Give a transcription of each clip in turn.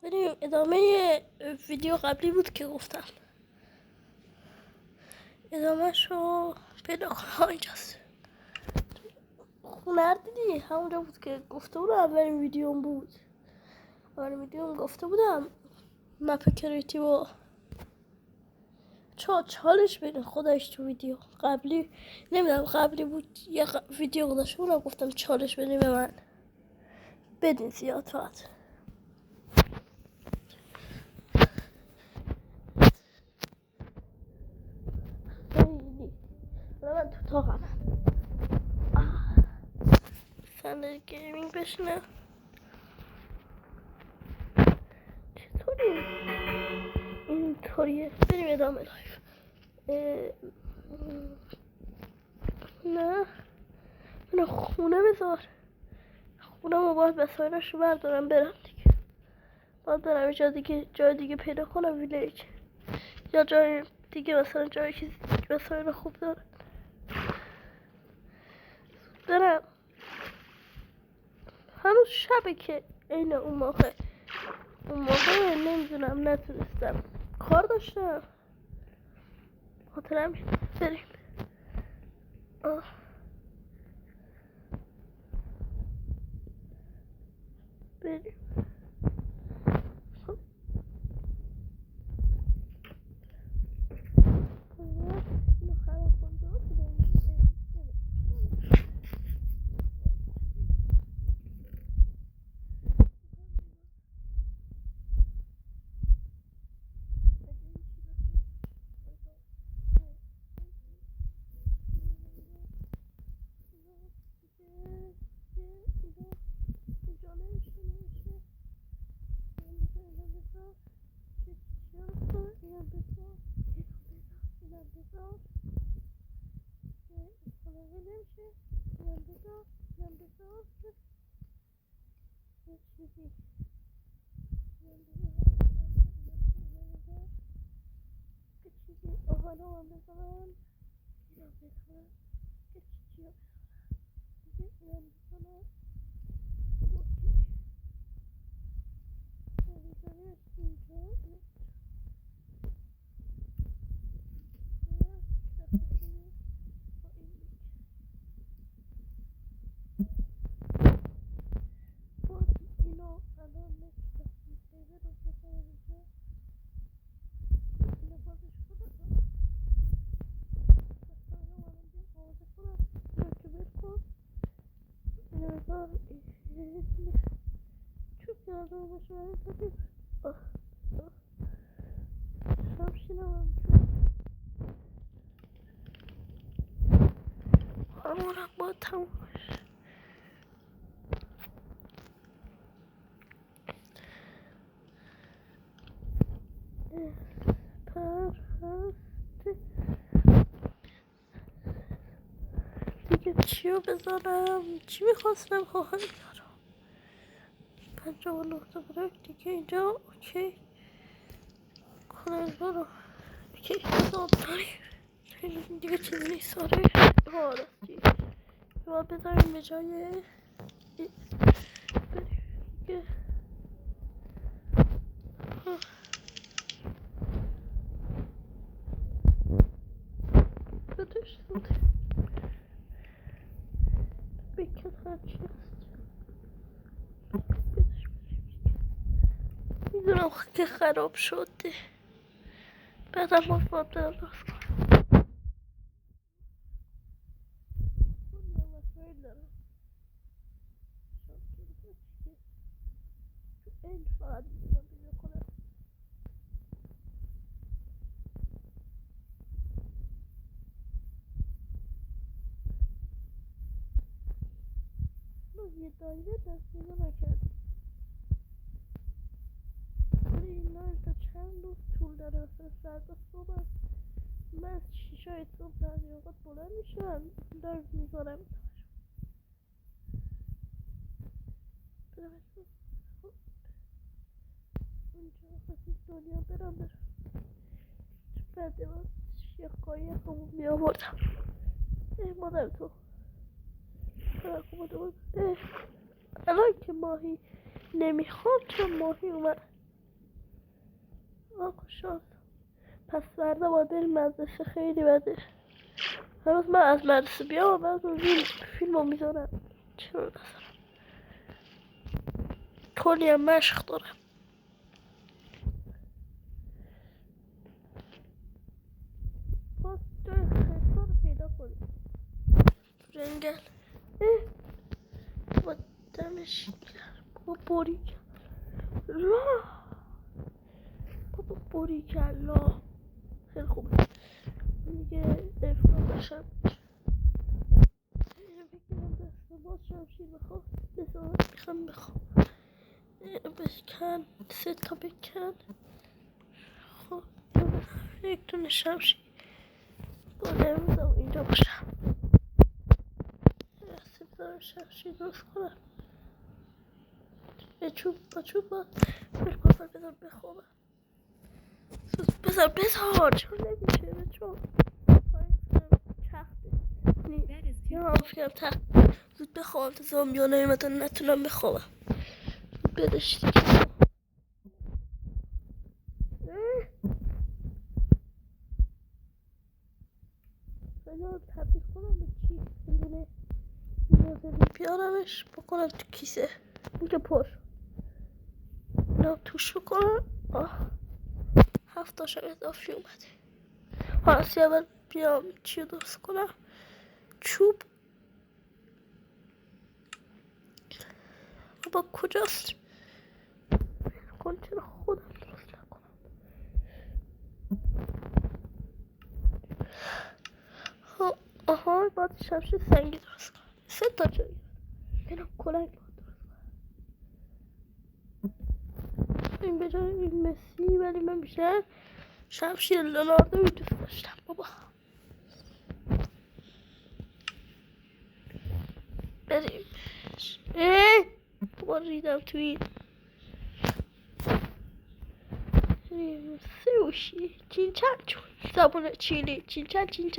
بریم ادامه ویدیو قبلی بود که گفتم ادامه شو پیدا کنم. اینجاست خونه دیدی همونجا بود که گفته بودم اولین ویدیوم بود. اولین ویدیوم گفته بودم مپ کریتیو چالش بین خودش تو ویدیو قبلی نمیدونم قبلی بود یه ویدیو گذاشته بودم گفتم چالش بدین به من بدین زیاد فقط. خیلی من تو تاقم صندلی گیمینگ بشینم. چطوری اینطوریه؟ بریم ادامه لایف. نه من خونه بذار خونه ما باید وسایلش رو بردارم برم دیگه. باید برم جای دیگه پیدا کنم ویلیج یا جای دیگه مثلا جایی که وسایل خوب داره برم. هنوز شبه که این اون موقع نمیدونم نتونستم کار داشتم خاطرم بریم. بریم همونم با تموم دیگه چیو بذارم چی میخواستم خواهم بیارم 59 تا برک دیگه اینجا اوکی کنم برو اوکی حساب داریم دیگه چیزی نیست. آره راستی باید بذاریم به جای بریم دیگه بدش بوده بکت هرچی هست بدش میدونم که خراب شده بعدم باید برم درست کنم. این فقط میتونم پیدا کنم. یه دایره دست پیدا نکردم ولی این لاین تا چند روز طول داره مثلا فردا صبح هست من از 6 صبح بعضی اوقات بلند میشم لایو میذارم اونجا خواستید دنیا برم بعد باز یه قایقمو میآوردم. مادر تو الان که ماهی نمیخواد چون ماهی اومد آقا شانس. پس فردا با دل مدرسه خیلی بده. هنوز من از مدرسه بیام بعد اون فیلم رو میذارم. چرا نذارم؟ کلی هم مشق دارم. باز جای خیلی رو پیدا کنیم. جنگل. با دمش با بوری راه. بابا بوری کلا خیلی خوبه دیگه. افراد باشم اینو بگیرم دست باز شمشیر بخواه بذار میخوام بخوام بکن 3 تا بکن. خب یک دونه شمشیر با نمیدم اینجا باشم. دستی بذارم شمشیر درست کنم. یه چوب با چوب با بذار بخوابم. بذار چون نمیشه بچون یا فکرم تخت زود بخوام تا زامبیا نیومدن نتونم بخوابم. بدش دیگه. بذار تبدیل کنم به چی؟ بدونه نیازه بیارمش بکنم تو کیسه اینجا پر اینا توش بکنم. 7 تاشم اضافی اومده. حالا اول بیام چی رو درست کنم. چوب با کجاست؟ کن چرا خودم درست نکنم. آها باید شمشیر سنگی درست کنم. 3 تا جایی اینو کلنگ باید درست کنم. این به جای این مسی ولی من بیشتر شمشیر لئوناردوی دوست داشتم بابا. بریم. بابا ریدم تو این سوشی چینچن چون زبون چینی چینچن چون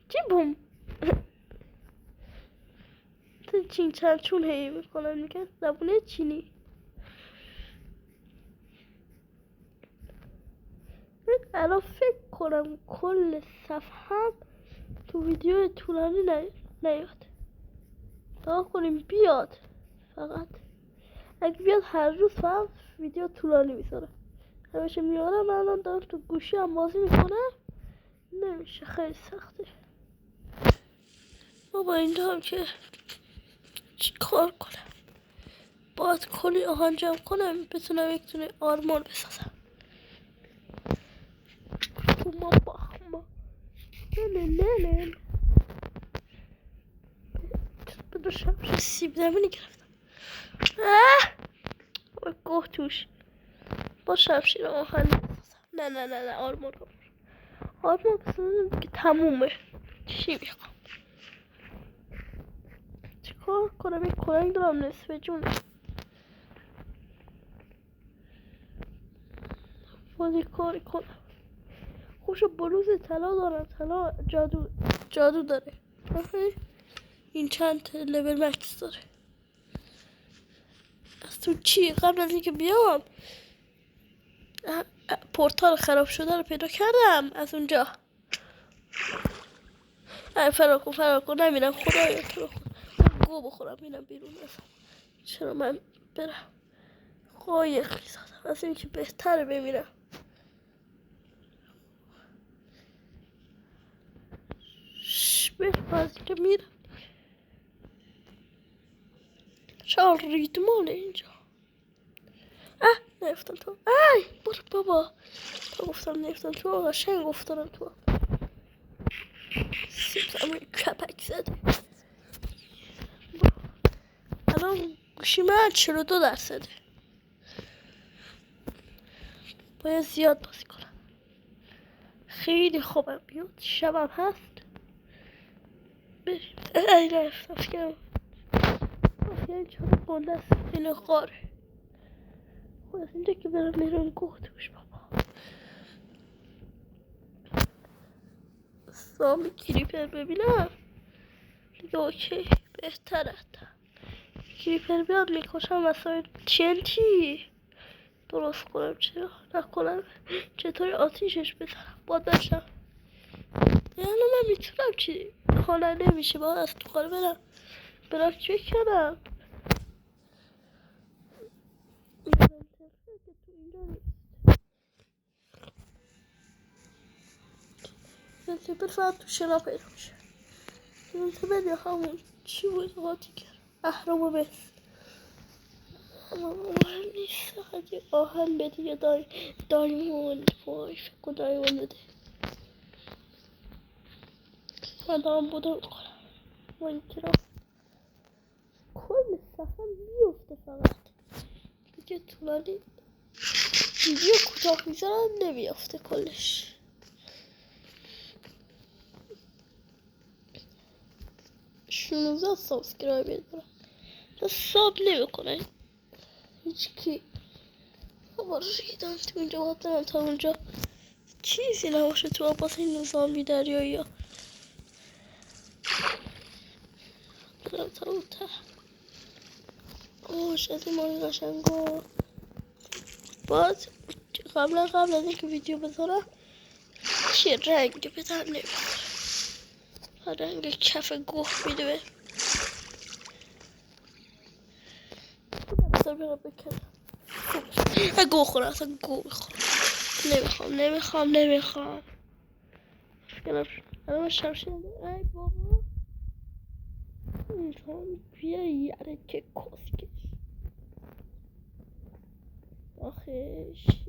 چی بوم چینچن چون هی میکنن میگن زبون چینی. من الان فکر کنم کل صفحه تو ویدیو طولانی نیاد. تا کنیم بیاد فقط اگه بیاد هر روز فقط ویدیو طولانی میذارم. همیشه میارم. الان دارم تو گوشی هم بازی میکنم نمیشه خیلی سخته. بابا اینجا هم که چی کار کنم باید کلی آهن جمع کنم بتونم یک تونه آرمان بسازم. ما باخما نه بدو شمشه سیب زمینی گرفتم. گوه توش با شمشیر آهن بسازم. نه آرمان بسازم که تمومه. چی میخوام چیکار کنم؟ یک کلنگ دارم نصف جون بازی کاری کنم. خوش بلوز طلا دارم. طلا جادو داره. این چند لول مکس داره. از تو چی قبل از اینکه بیام پورتال خراب شده رو پیدا کردم از اونجا. فرار کن نمیرم خدایا تو رو خدا گو بخورم اینم بیرون ازم. چرا من برم قایق میزادم از اینکه بهتره بمیرم. بهتر از اینکه میرم. چرا ریدمانه اینجا. نفتم تو. برو بابا تا گفتم نفتم تو. قشنگ افتادم تو. سیبزمین کپک زده. الان گوشی من 42%. باید زیاد بازی کنم. خیلی خوبم بیاد. شبم هست. بریم. رفتم فکرم چون گنده است. اینو غاره. خود از اینجا که برم میرون گوه توش بابا. سامی کریپر ببینم دیگه اوکی بهتره. کریپر بیاد میکشم وسایل TNT درست کنم چرا نکنم چطوری آتیشش بزنم باید بشم یعنی من میتونم چی حالا نمیشه باید از تو کار برم چک کنم منتبه فقط تو شنا پیدا میشه منتبه یا همون چی بود قاطی کرد اهرامو بس اما مهم نیست فقط یه آهن بده یا دایموند وای فکر دایموند بده من دارم بودم کنم ماینکرافت کل صفحه میفته فقط دیگه طولانی ویدیو کوتاه میذارم نمیافته کلش 16 سابسکرایبر دارم ساب نمیکنه هیچکی بابا ریدم تو اینجا باید دارم تا اونجا چیزی نباشه تو آباس این زامبی دریایی ها برم تا اون ته آش از این ماری قشنگا باز قبل از اینکه ویدیو بذارم چیه رنگ بدن نمیدونم رنگ کف گوه میده بذار برم بکنم گوه خورم اصلا گوه میخورم نمیخوام الان شمشیر ای بابا اینجان بیا یاره که کسکش آخش